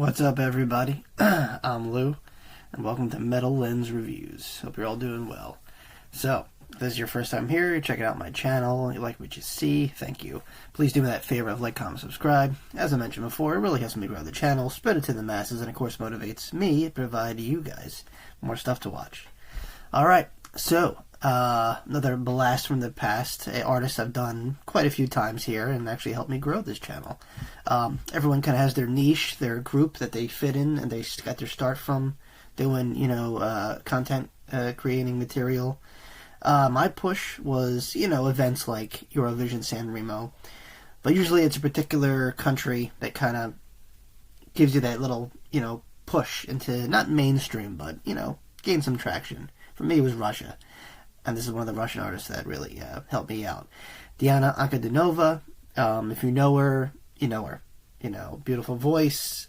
What's up, everybody? I'm Lou, and welcome to Metal Lens Reviews. Hope you're all doing well. So, if this is your first time here, you're checking out my channel, you like what you see, thank you. Please do me that favor of like, comment, subscribe. As I mentioned before, it really helps me grow the channel, spread it to the masses, and of course motivates me to provide you guys more stuff to watch. Alright, so, another blast from the past, an artist I've done quite a few times here and actually helped me grow this channel. Everyone kind of has their niche, their group that they fit in, and they got their start from doing, content, creating material. My push was, events like Eurovision San Remo, but usually it's a particular country that kind of gives you that little, push into, not mainstream, but, gain some traction. For me, it was Russia. And this is one of the Russian artists that really helped me out. Diana Ankudinova, if you know her, you know her. Beautiful voice,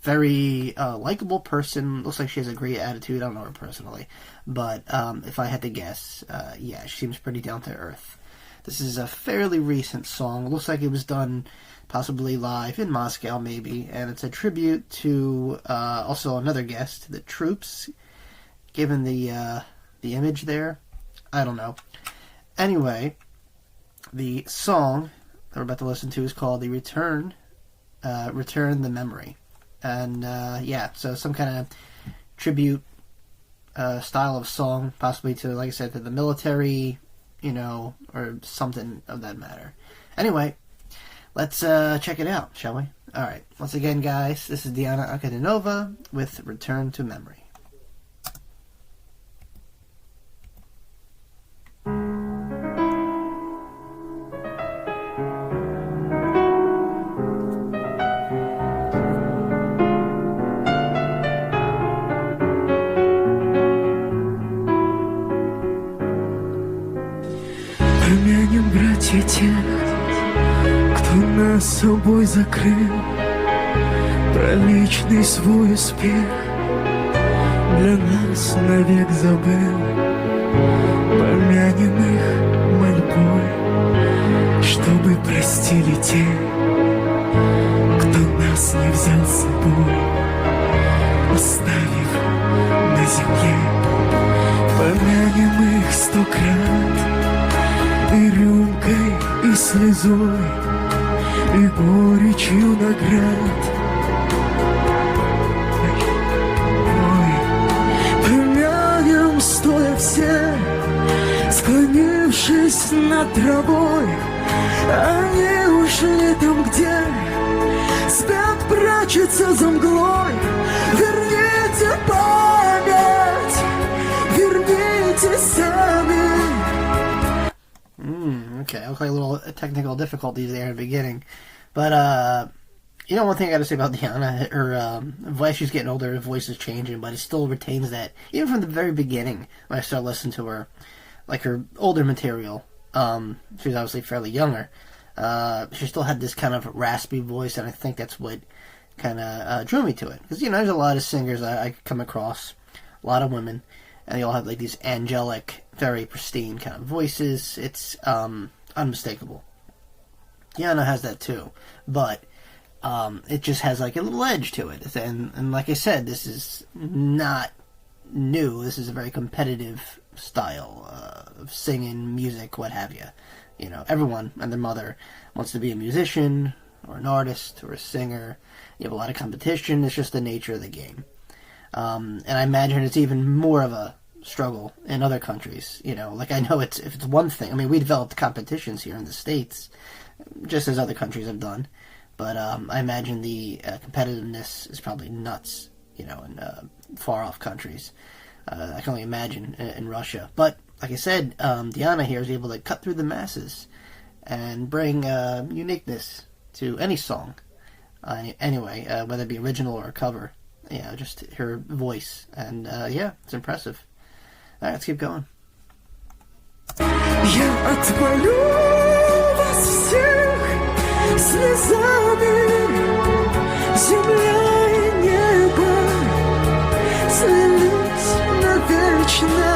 very likable person. Looks like she has a great attitude. I don't know her personally. But if I had to guess, yeah, she seems pretty down to earth. This is a fairly recent song. It looks like it was done possibly live in Moscow, maybe. And it's a tribute to also another guest, the troops, given the image there. I don't know. Anyway, the song that we're about to listen to is called the Return the Memory. And yeah, so some kind of tribute style of song, possibly to, like I said, to the military, or something of that matter. Anyway, let's check it out, shall we? Alright, once again, guys, this is Diana Ankudinova with Return to Memory. Помянем, братья, тех, кто нас собой закрыл, про личный свой успех для нас навек забыл. Помянем их мольбой, чтобы простили те, кто нас не взял с собой, оставив на земле. Помянем их 100 крат, и рюмкой, и слезой, и горечью наград. Ой, помянем, стоя все, склонившись над травой. Они ушли там, где спят, прячутся за мглой. Верните память, верните сами. Okay, okay, a little technical difficulties there in the beginning. But, one thing I gotta say about Diana, her voice, she's getting older, her voice is changing, but it still retains that, even from the very beginning, when I started listening to her, like her older material, she was obviously fairly younger, she still had this kind of raspy voice, and I think that's what kind of drew me to it. Because, there's a lot of singers I come across, a lot of women, and they all have like these angelic, very pristine kind of voices. It's unmistakable. Diana has that too, but it just has like a little edge to it. And like I said, this is not new. This is a very competitive style of singing, music, what have you. Everyone and their mother wants to be a musician or an artist or a singer. You have a lot of competition. It's just the nature of the game. And I imagine it's even more of a struggle in other countries. Like I know if it's one thing. I mean, we developed competitions here in the States, just as other countries have done. But I imagine the competitiveness is probably nuts, in far-off countries. I can only imagine in Russia. But, like I said, Diana here is able to cut through the masses and bring uniqueness to any song. Anyway, whether it be original or a cover. Just her voice. And, yeah, it's impressive. Alright, let's keep going. Я отмолю вас всех слезами, земля и небо слились навечно,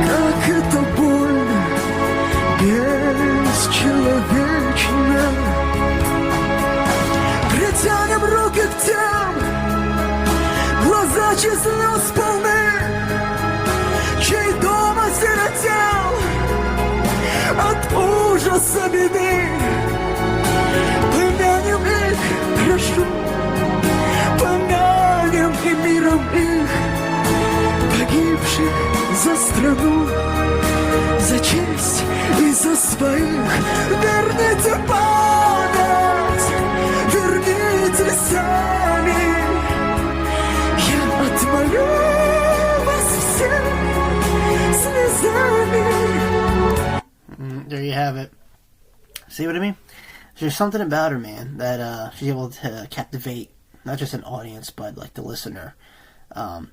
как это больно, бесчеловечно. Придя тысячи слез полны, чей дом осиротел от ужаса беды. Помянем их, прошу, помянем и миром их, погибших за страну, за честь и за своих. Верните память, верните сами. Я отмолю вас всех слезами. There you have it. See what I mean? There's something about her, man, that she's able to captivate not just an audience, but like the listener. Like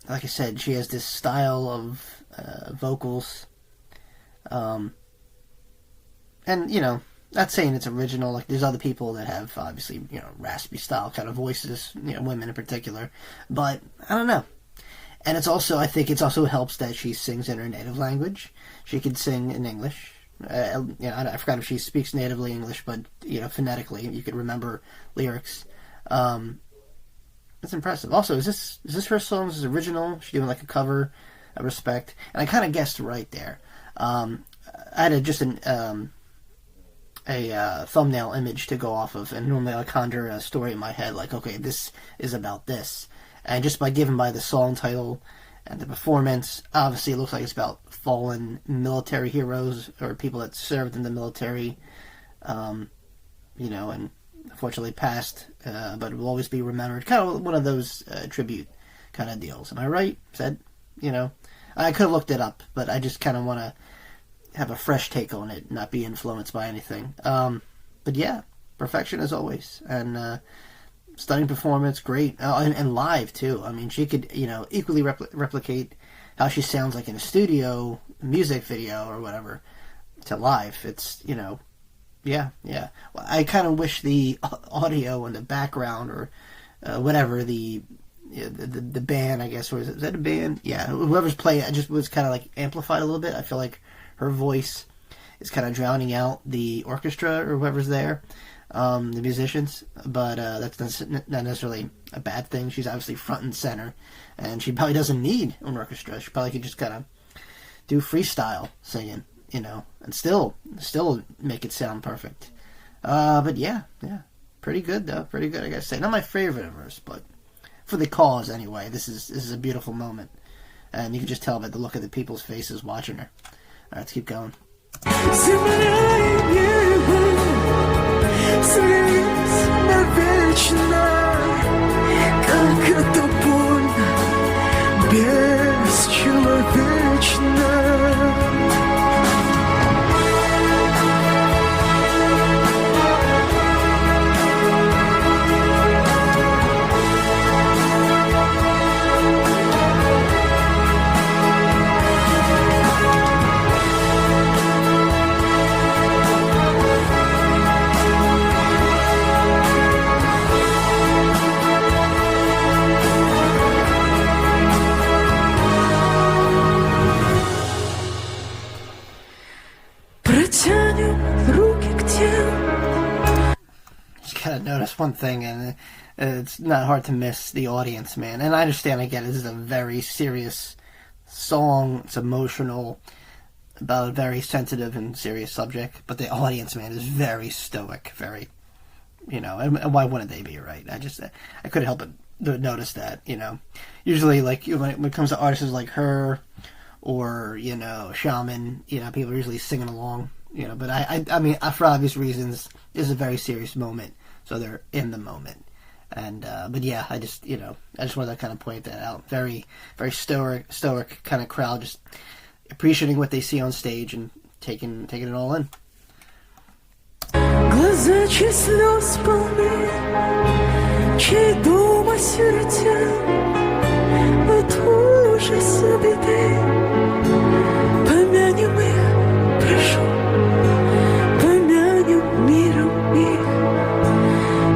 I said, she has this style of vocals, and you know, not saying it's original. Like there's other people that have obviously, you know, raspy style kind of voices, you know, women in particular. But I don't know. And it's also, I think, it also helps that she sings in her native language. She can sing in English. You know, I forgot if she speaks natively English, but you know, phonetically, you could remember lyrics. It's impressive. Also, is this her song? Is this original? She's doing like a cover. I respect, and I kind of guessed right there. I had a thumbnail image to go off of, and normally I conjure a story in my head, like, okay, this is about this, and just by the song title and the performance, obviously it looks like it's about fallen military heroes or people that served in the military, you know, and unfortunately passed, but will always be remembered. Kind of one of those tribute kind of deals. Am I right? Said, you know, I could have looked it up, but I just kind of want to have a fresh take on it, not be influenced by anything. But yeah, perfection as always, and stunning performance, great, and live too. I mean, she could, you know, equally replicate how she sounds like in a studio music video or whatever to live. It's, you know, yeah. Well, I kind of wish the audio in the background or whatever the band, I guess, or is that a band? Yeah, whoever's playing it just was kind of like amplified a little bit. I feel like her voice is kind of drowning out the orchestra or whoever's there, the musicians. But that's not necessarily a bad thing. She's obviously front and center, and she probably doesn't need an orchestra. She probably could just kind of do freestyle singing, you know, and still make it sound perfect. But yeah, pretty good though. Pretty good, I gotta say. Not my favorite of hers, but for the cause anyway. This is a beautiful moment, and you can just tell by the look of the people's faces watching her. All right, let's keep going. Земля и небо слились навечно, как это больно, бесчеловечно. Gotta notice one thing, and it's not hard to miss the audience, man. And I understand, I get it, this is a very serious song, it's emotional, about a very sensitive and serious subject, but the audience, man, is very stoic, very, you know, and why wouldn't they be, right? I couldn't help but notice that, you know. Usually, like, when it comes to artists like her, or, you know, Shaman, you know, people are usually singing along, you know, but I mean, for obvious reasons, this is a very serious moment. So they're in the moment, and but yeah, I just wanted to kind of point that out. Very, very stoic kind of crowd, just appreciating what they see on stage and taking it all in. Глаза слез полны, чей дом осиротел от ужаса беды. Помянем их, прошу, помянем миром их,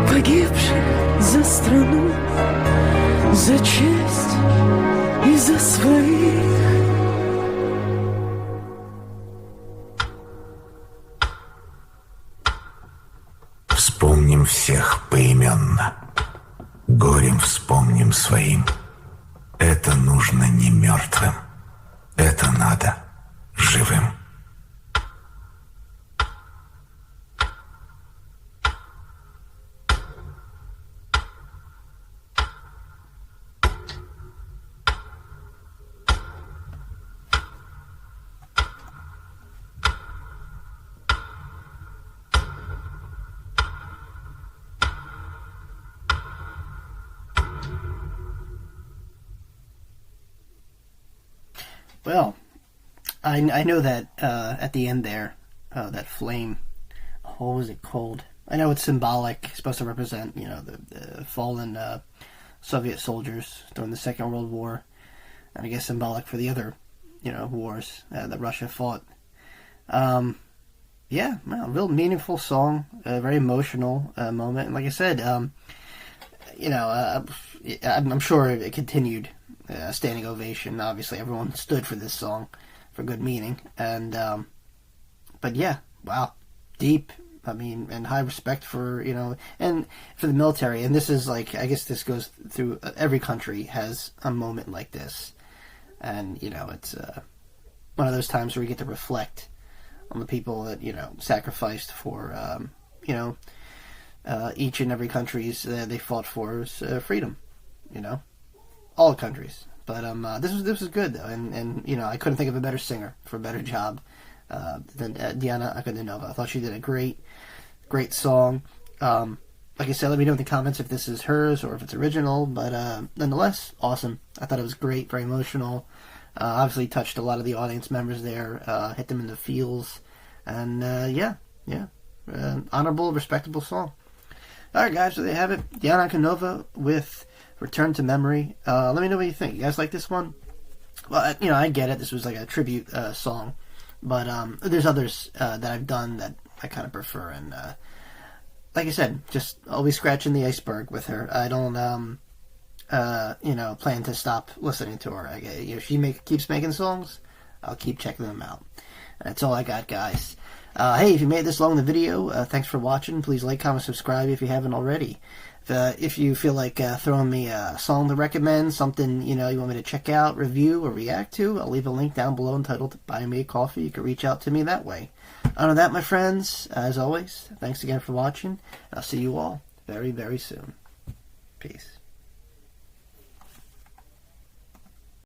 погибших за страну, за честь и за своих. Вспомним всех поименно, горем вспомним своим. Это нужно не мертвым. Это надо живым. Well, I know that at the end there, that flame, what was it called? I know it's symbolic, it's supposed to represent, the fallen Soviet soldiers during the Second World War, and I guess symbolic for the other, wars that Russia fought. Yeah, well, real meaningful song, a very emotional moment, and like I said, I'm sure it continued. Standing ovation. Obviously, everyone stood for this song for good meaning. And, but yeah, wow. Deep, and high respect for, and for the military. And this is like, I guess this goes through, every country has a moment like this. And, it's one of those times where you get to reflect on the people that, sacrificed for, each and every country's they fought for freedom, all countries. But this was good though, and I couldn't think of a better singer for a better job than Diana Ankudinova. I thought she did a great song. Like I said, let me know in the comments if this is hers or if it's original. But nonetheless, awesome. I thought it was great, very emotional. Obviously, touched a lot of the audience members there, hit them in the feels, and honorable, respectable song. All right, guys, so there you have it. Diana Ankudinova with Return to Memory. Let me know what you think. You guys like this one? Well, I get it. This was like a tribute song. But there's others that I've done that I kind of prefer. And like I said, just always scratching the iceberg with her. I don't, plan to stop listening to her. If she keeps making songs, I'll keep checking them out. That's all I got, guys. Hey, if you made it this long in the video, thanks for watching. Please like, comment, subscribe if you haven't already. If you feel like throwing me a song to recommend, something you want me to check out, review, or react to, I'll leave a link down below entitled Buy Me a Coffee. You can reach out to me that way. Other than that, my friends, as always, thanks again for watching. I'll see you all very, very soon. Peace.